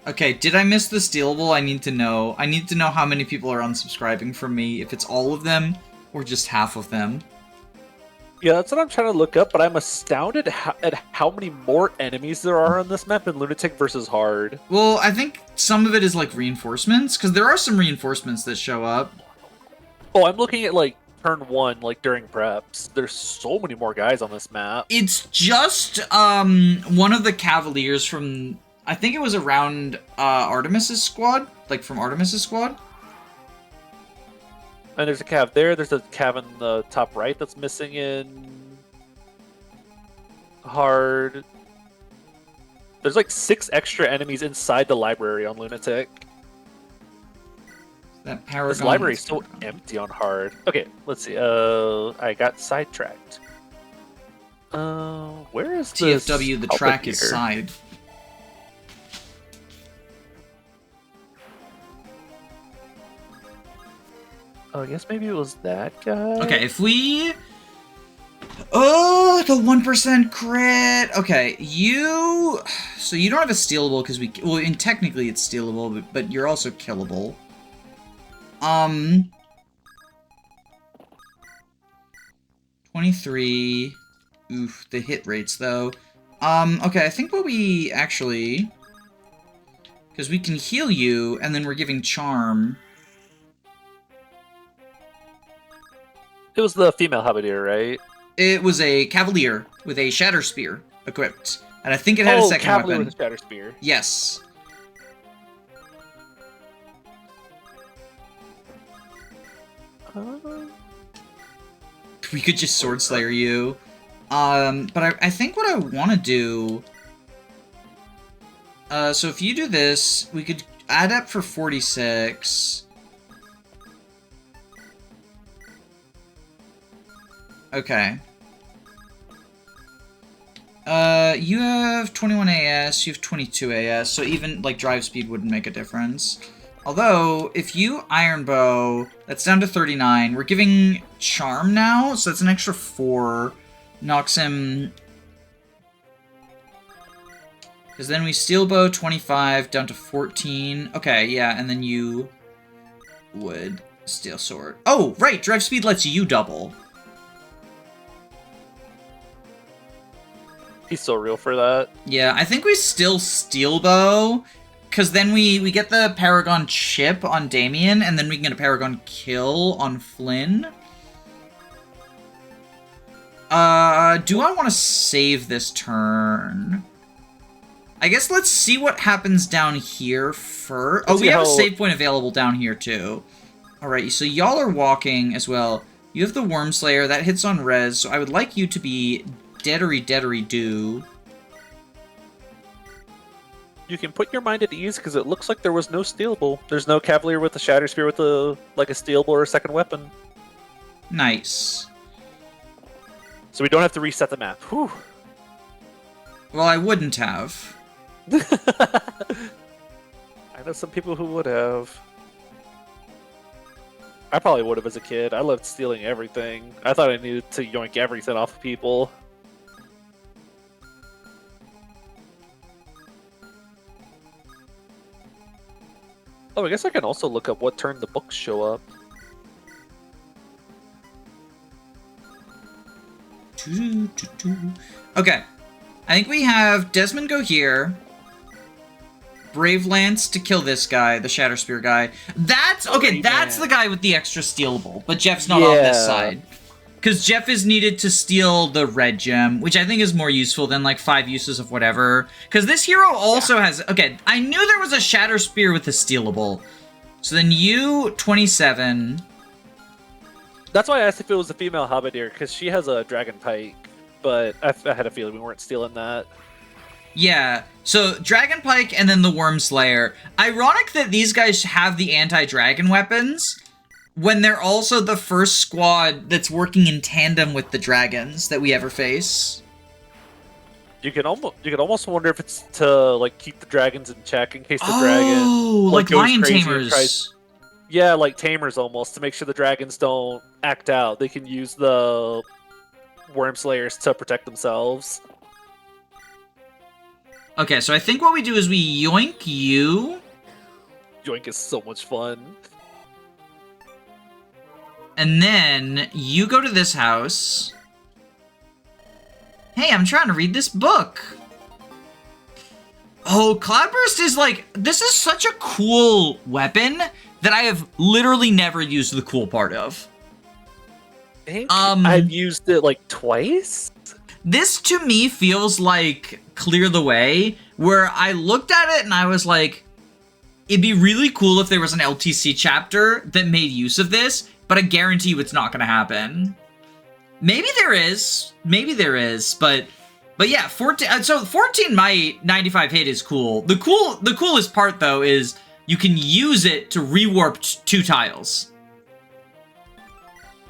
Okay, did I miss the stealable? I need to know. I need to know how many people are unsubscribing from me, if it's all of them, or just half of them. Yeah, that's what I'm trying to look up, but I'm astounded at how many more enemies there are on this map in Lunatic versus Hard. Well, I think some of it is like reinforcements, because there are some reinforcements that show up. Oh, I'm looking at like turn 1, like during preps. There's so many more guys on this map. It's just one of the Cavaliers from, I think it was around Artemis's squad, like from Artemis's squad. And there's a cav there. There's a cav in the top right that's missing in Hard. There's like 6 extra enemies inside the library on Lunatic. That Paragon. This library is so empty on Hard. Okay, let's see. I got sidetracked. Where is TFW? The track here? is side. Oh, I guess maybe it was that guy. Okay, if we... Oh, the 1% crit! Okay, you... So you don't have a stealable because we... Well, and technically it's stealable, but you're also killable. 23... Oof, the hit rates, though. Okay, I think what we actually... Because we can heal you, and then we're giving Charm. It was the female Haberdare, right? It was a Cavalier with a Shatter Spear equipped. And I think it had a second Cavalier weapon. with a Shatter Spear. Yes. We could just Sword Slayer you. But I think what I want to do... so if you do this, we could add up for 46. Okay. You have 21 AS, you have 22 AS, so even, like, drive speed wouldn't make a difference. Although, if you Iron Bow, that's down to 39. We're giving Charm now, so that's an extra 4. Knocks him... Because then we Steel Bow, 25, down to 14. Okay, yeah, and then you would Steel Sword. Oh, right, drive speed lets you double. He's so real for that. Yeah, I think we still Steel Bow, because then we get the Paragon Chip on Damien, and then we can get a Paragon Kill on Flynn. Do I want to save this turn? I guess let's see what happens down here first. Oh, we have a save point available down here, too. Alright, so y'all are walking as well. You have the Worm Slayer, that hits on res, so I would like you to be deadery-do. You can put your mind at ease because it looks like there was no stealable. There's no Cavalier with a Shatter Spear with a stealable or a second weapon. Nice. So we don't have to reset the map. Whew. Well, I wouldn't have. I know some people who would have. I probably would have as a kid. I loved stealing everything. I thought I needed to yoink everything off of people. Oh, I guess I can also look up what turn the books show up. Okay. I think we have Desmond go here. Brave Lance to kill this guy, the Shatter Spear guy. That's... Okay, that's the guy with the extra stealable. But Jeff's not on this side. Because Jeff is needed to steal the red gem, which I think is more useful than, like, 5 uses of whatever. Because this hero also has... Okay, I knew there was a Shatter Spear with a stealable. So then you, 27... That's why I asked if it was a female Haberdare, because she has a Dragon Pike, but I had a feeling we weren't stealing that. Yeah, so Dragon Pike and then the Worm Slayer. Ironic that these guys have the anti-dragon weapons when they're also the first squad that's working in tandem with the dragons that we ever face. You can almost wonder if it's to like keep the dragons in check in case the dragon like goes lion crazy tamers. Yeah, like tamers almost, to make sure the dragons don't act out. They can use the Worm Slayers to protect themselves. Okay, so I think what we do is we yoink you. Yoink is so much fun. And then you go to this house. Hey, I'm trying to read this book. Oh, Cloudburst is like... This is such a cool weapon that I have literally never used the cool part of. I think I've used it like twice. This to me feels like Clear the Way, where I looked at it and I was like, it'd be really cool if there was an LTC chapter that made use of this, but I guarantee you it's not going to happen. Maybe there is, but yeah, 14. So 14 might 95 hit is cool. The coolest part though is you can use it to rewarp 2 tiles,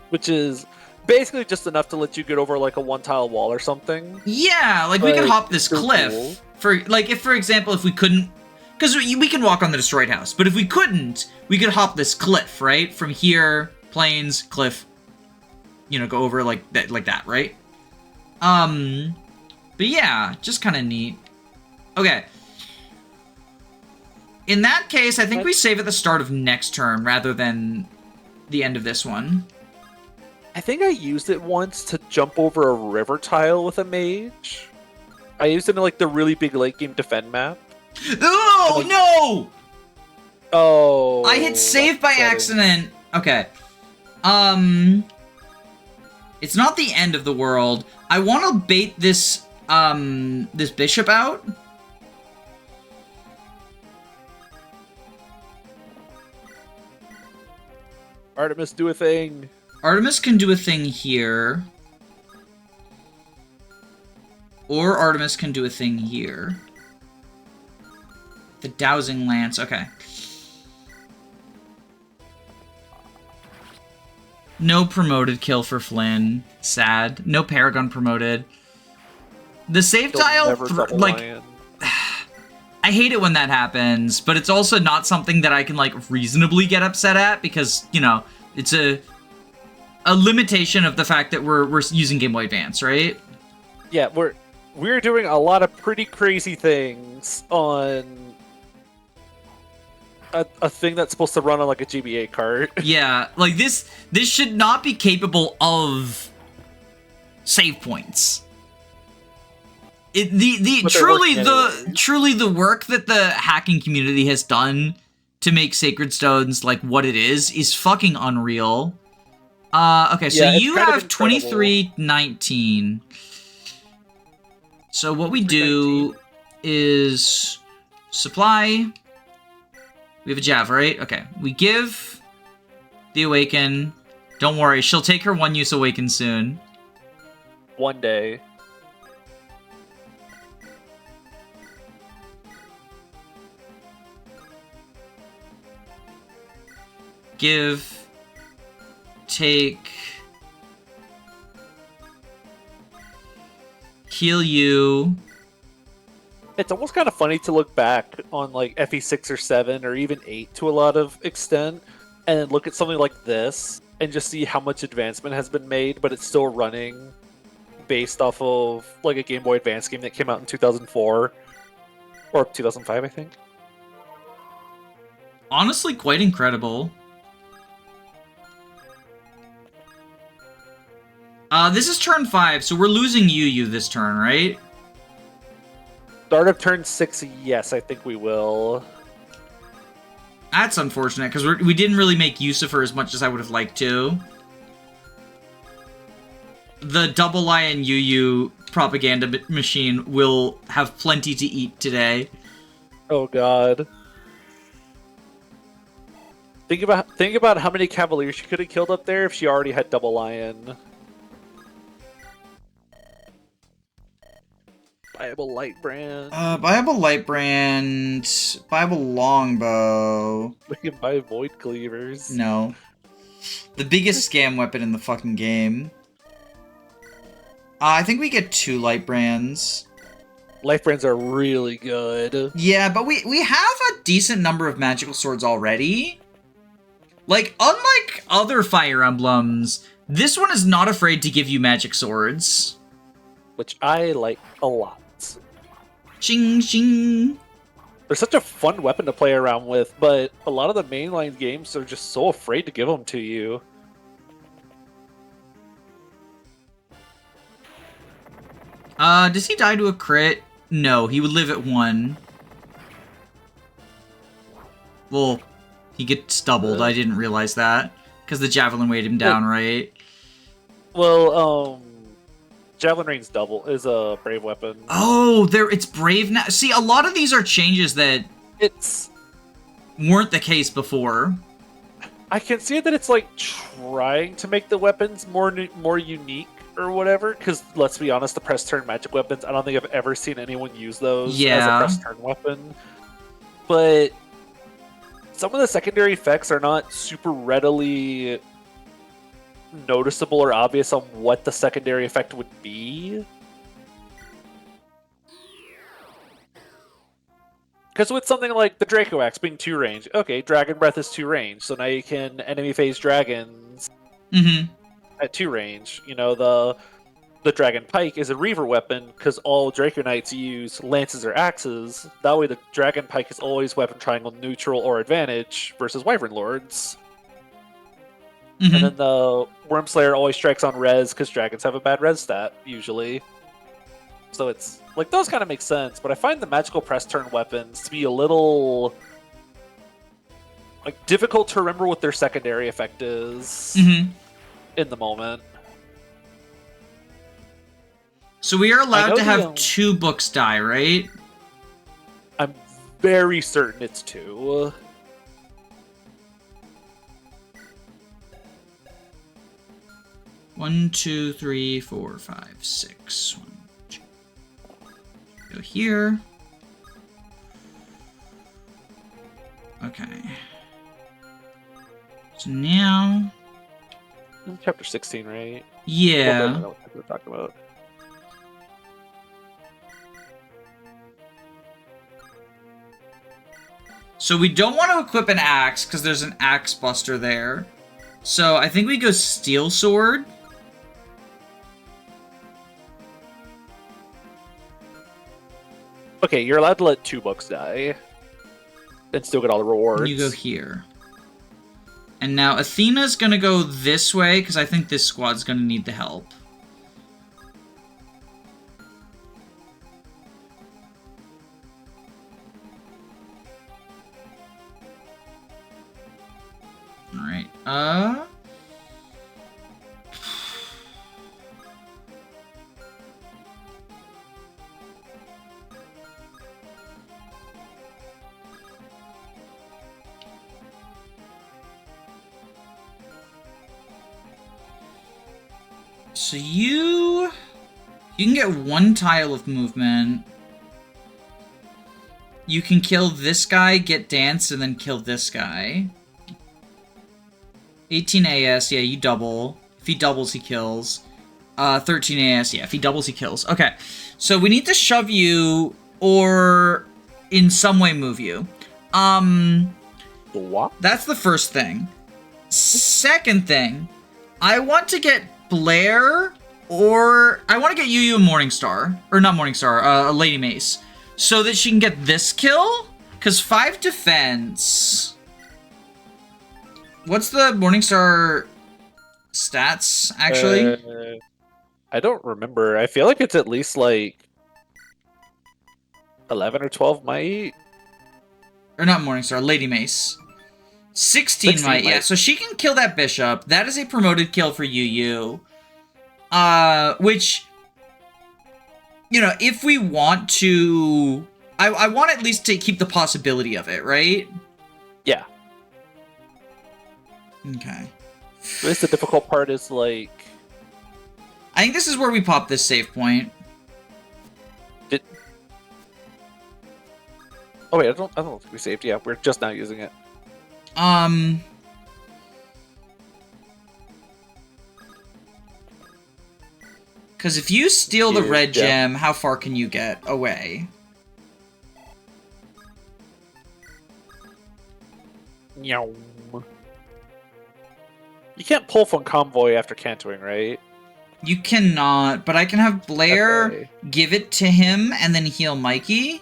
which is basically just enough to let you get over like a 1-tile wall or something. Yeah, like we could hop this cliff. Cool. For like, if for example, if we couldn't, because we can walk on the destroyed house, but if we couldn't, we could hop this cliff, right? From here plains, cliff, go over like that, right? But yeah, just kind of neat. Okay. In that case, I think we save at the start of next turn rather than the end of this one. I think I used it once to jump over a river tile with a mage. I used it in like the really big late game defend map. Oh, no! Oh. I hit save by accident. Okay. It's not the end of the world. I want to bait this, this bishop out. Artemis, do a thing. Artemis can do a thing here. Or Artemis can do a thing here. The dowsing lance, okay. No promoted kill for Flynn. Sad. No Paragon promoted. The save tile, like... I hate it when that happens, but it's also not something that I can, like, reasonably get upset at, because, it's a limitation of the fact that we're using Game Boy Advance, right? Yeah, we're doing a lot of pretty crazy things on a thing that's supposed to run on like a GBA cart. Yeah, like this should not be capable of save points. Truly the work that the hacking community has done to make Sacred Stones like what it is fucking unreal. Okay, so you have 2319. So what we do is supply. We have a Jav, right? Okay. We give the Awaken. Don't worry, she'll take her one use Awaken soon. One day. Give. Take. Heal you. It's almost kind of funny to look back on like FE6 or 7 or even 8 to a lot of extent and then look at something like this and just see how much advancement has been made, but it's still running based off of like a Game Boy Advance game that came out in 2004 or 2005, I think. Honestly, quite incredible. This is turn 5, so we're losing Yu this turn, right? Start of turn 6, yes, I think we will. That's unfortunate, because we didn't really make use of her as much as I would have liked to. The Double Lion Yu propaganda machine will have plenty to eat today. Oh god. Think about how many Cavaliers she could have killed up there if she already had Double Lion. Viable light brand. Viable light brand. Viable longbow. We can buy void cleavers. No. The biggest scam weapon in the fucking game. I think we get 2 light brands. Light brands are really good. Yeah, but we have a decent number of magical swords already. Like, unlike other Fire Emblems, this one is not afraid to give you magic swords. Which I like a lot. Ching, ching. They're such a fun weapon to play around with, but a lot of the mainline games are just so afraid to give them to you. Does he die to a crit? No, he would live at 1. Well, he gets doubled. I didn't realize that. Because the javelin weighed him down, right? Well, Javelin Rain's double is a brave weapon. Oh, it's brave now. See, a lot of these are changes that weren't the case before. I can see that it's like trying to make the weapons more unique or whatever. Because let's be honest, the press turn magic weapons, I don't think I've ever seen anyone use those as a press turn weapon. But some of the secondary effects are not super readily noticeable or obvious on what the secondary effect would be. Because with something like the Draco Axe being 2 range, okay, Dragon Breath is 2 range, so now you can enemy phase dragons at 2 range. You know, the Dragon Pike is a Reaver weapon because all Draco Knights use lances or axes. That way, the Dragon Pike is always weapon triangle neutral or advantage versus Wyvern Lords. And then the Wormslayer always strikes on res because dragons have a bad res stat usually. So it's like those kind of make sense, but I find the magical press turn weapons to be a little like difficult to remember what their secondary effect is in the moment. So we are allowed to have 2 books die, right? I'm very certain it's 2. One, 2, 3, 4, 5, 6. 1, 2. Go here. Okay. So now. Chapter 16, right? Yeah. I don't know what we're talking about. So we don't want to equip an axe because there's an axe buster there. So I think we go steel sword. Okay, you're allowed to let 2 books die and still get all the rewards. You go here. And now Athena's gonna go this way because I think this squad's gonna need the help. Alright, so you can get 1 tile of movement. You can kill this guy, get dance, and then kill this guy. 18 AS, yeah, you double. If he doubles, he kills. 13 AS, yeah, if he doubles, he kills. Okay, so we need to shove you or in some way move you. What? That's the first thing. Second thing, I want to get Blair or I want to get Yu Morningstar. Or not Morningstar, Lady Mace. So that she can get this kill? Because 5 defense... What's the Morningstar stats, actually? I don't remember. I feel like it's at least, like, 11 or 12 might? Or not Morningstar, Lady Mace. 16 might, yeah. So she can kill that bishop. That is a promoted kill for Yu. Which, you know, if we want to... I want at least to keep the possibility of it, right? Yeah. Okay. I guess the difficult part is, like... I think this is where we pop this save point. Oh wait, I don't think we saved. Yeah, we're just now using it. Because if you steal the red gem, how far can you get away? Meow. You can't pull from convoy after cantoing, right? You cannot, but I can have Blair give it to him and then heal Mikey.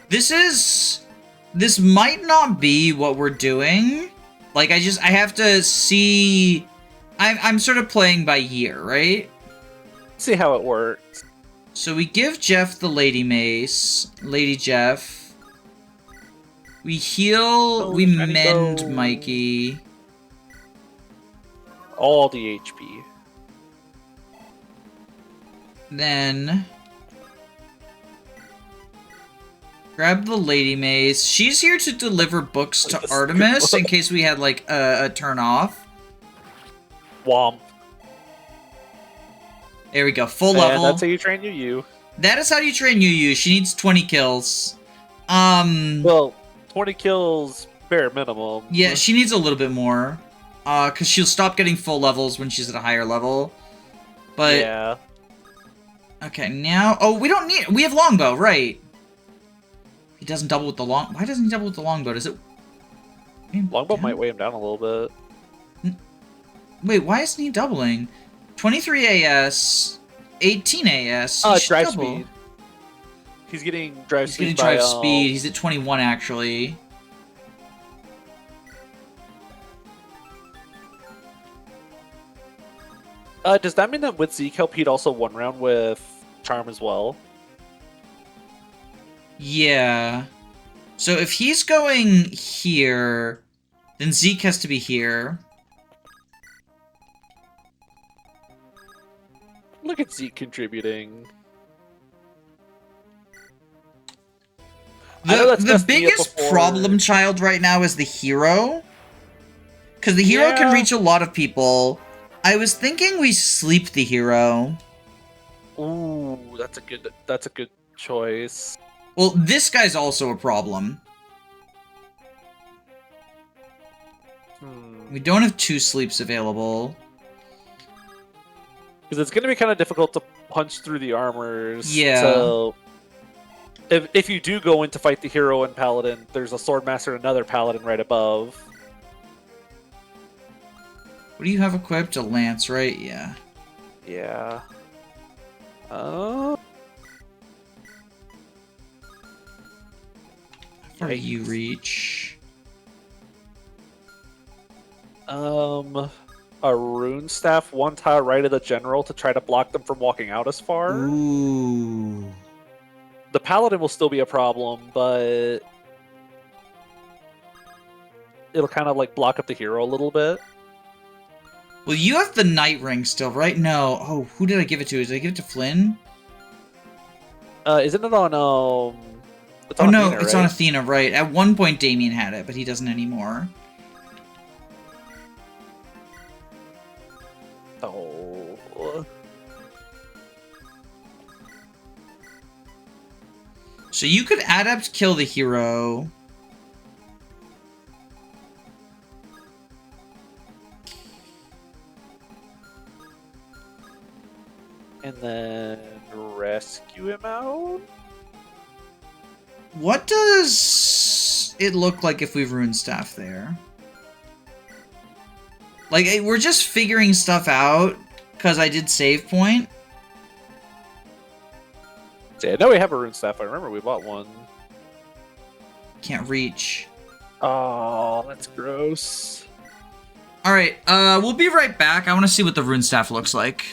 This might not be what we're doing. Like, I have to see... I'm sort of playing by ear, right? See how it works. So we give Jeff the Lady Mace. Lady Jeff. We heal... we mend Mikey. All the HP. Then... grab the Lady Mace. She's here to deliver books to Artemis in case we had, like, a turn off. Womp. There we go, full level. That's how you train Yu. That is how you train Yu. She needs 20 kills. Well, 20 kills bare minimum. Yeah, she needs a little bit more. Because she'll stop getting full levels when she's at a higher level. But yeah. okay, now we don't need. We have longbow, right? He doesn't double with the long. Why doesn't he double with the longbow? Does it? Longbow might weigh him down a little bit. Wait, why isn't he doubling? 23 AS, 18 AS. He should Drive double. speed. He's getting drive He's speed. getting drive speed. He's at 21 actually. Does that mean that with Zeke help he'd also one round with Charm as well? Yeah. So if he's going here, then Zeke has to be here. Look at Zeke contributing. The biggest problem child right now is the hero. Because the hero can reach a lot of people. I was thinking we sleep the hero. Ooh, that's a good choice. Well, this guy's also a problem. We don't have 2 sleeps available. Because it's going to be kind of difficult to punch through the armors. Yeah. So if you do go in to fight the hero and paladin, there's a swordmaster and another paladin right above. What do you have equipped? A lance, right? Yeah. Yeah. How far do you reach? A rune staff, 1 tile right of the general to try to block them from walking out as far. Ooh. The paladin will still be a problem, but it'll kind of like block up the hero a little bit. Well, you have the night ring still, right? No. Oh, who did I give it to? Did I give it to Flynn? Isn't it on it's oh on no, Athena, it's right? on Athena, right? At one point, Damien had it, but he doesn't anymore. Oh. So you could adept kill the hero. And then rescue him out? What does it look like if we rune staff there? Like, we're just figuring stuff out, because I did save point. Yeah, I know we have a rune staff. I remember we bought one. Can't reach. Oh, that's gross. Alright, we'll be right back. I want to see what the rune staff looks like.